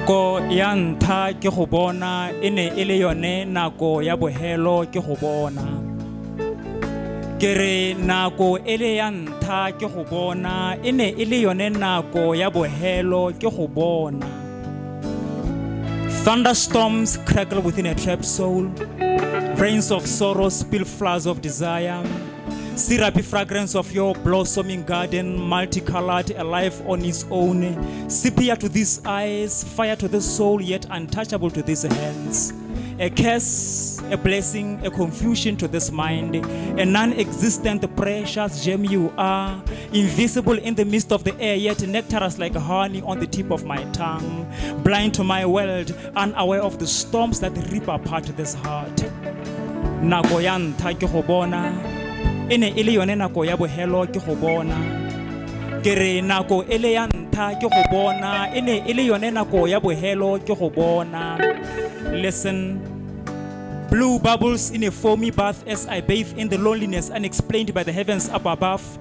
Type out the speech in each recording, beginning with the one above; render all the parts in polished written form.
Nako ya ntha ke go bona ene ele yone nako ya bohelo ke go bona. Ke re nako ele ya ntha ke go bona ene ele yone nako ya bohelo ke go bona. Thunderstorms crackle within a trapped soul. Rains of sorrow spill floods of desire. Syrupy fragrance of your blossoming garden, multicolored, alive on its own. Sepia to these eyes, fire to the soul, yet untouchable to these hands. A curse, a blessing, a confusion to this mind. A non-existent precious gem you are. Invisible in the midst of the air, yet nectarous like honey on the tip of my tongue. Blind to my world, unaware of the storms that rip apart this heart. Nako ya ntha ke go bona ene ele yone nako ya bohelo ke go bona. Ke re nako ele ya ntha ke go bona ene ele yone nako ya bohelo ke go bona. Listen. Blue bubbles in a foamy bath as I bathe in the loneliness unexplained by the heavens up above.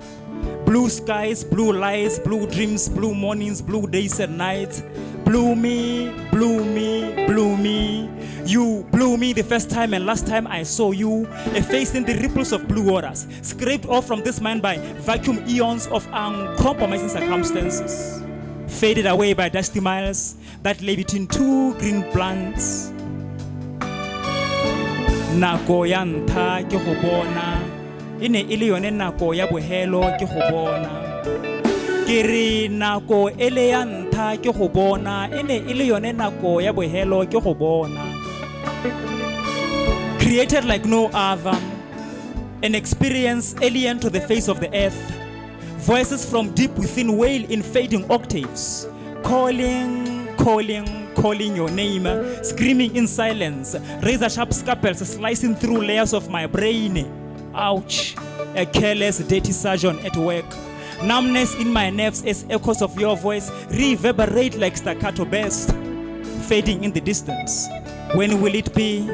Blue skies, blue lights, blue dreams, blue mornings, blue days and nights. Blew me, blew me, blew me. You blew me the first time and last time I saw you. A face in the ripples of blue waters, scraped off from this mind by vacuum eons of uncompromising circumstances. Faded away by dusty miles that lay between two green plants. Nako ya ntha ke go bona ene ele yone nako ya bohelo ke go bona. Ke re nako ele ya ntha ke go bona ene ele yone nako ya bohelo ke go bona. Created like no other, an experience alien to the face of the earth. Voices from deep within wail in fading octaves, calling, calling, calling your name, screaming in silence, razor-sharp scalpels slicing through layers of my brain. Ouch, a careless, dirty surgeon at work. Numbness in my nerves as echoes of your voice reverberate like staccato burst, fading in the distance. When will it be?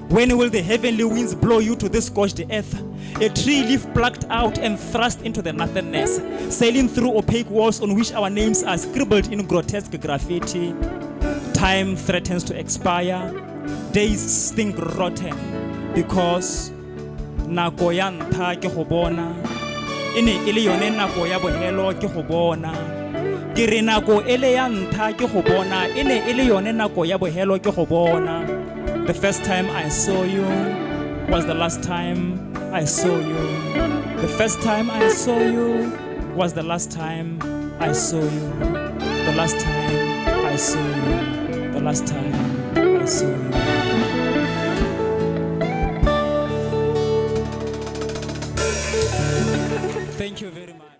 When will the heavenly winds blow you to this scorched earth? A tree leaf plucked out and thrust into the nothingness, sailing through opaque walls on which our names are scribbled in grotesque graffiti. Time threatens to expire. Days stink rotten because nako ya ntha ke go bona ene ele yone nako ya bohelo ke go bona. Ke re nako ele ya ntha ke go bona ene ele yone nako ya bohelo ke go bona. The first time I saw you was the last time I saw you. The first time I saw you was the last time I saw you. The last time I saw you. The last time I saw you. Thank you very much.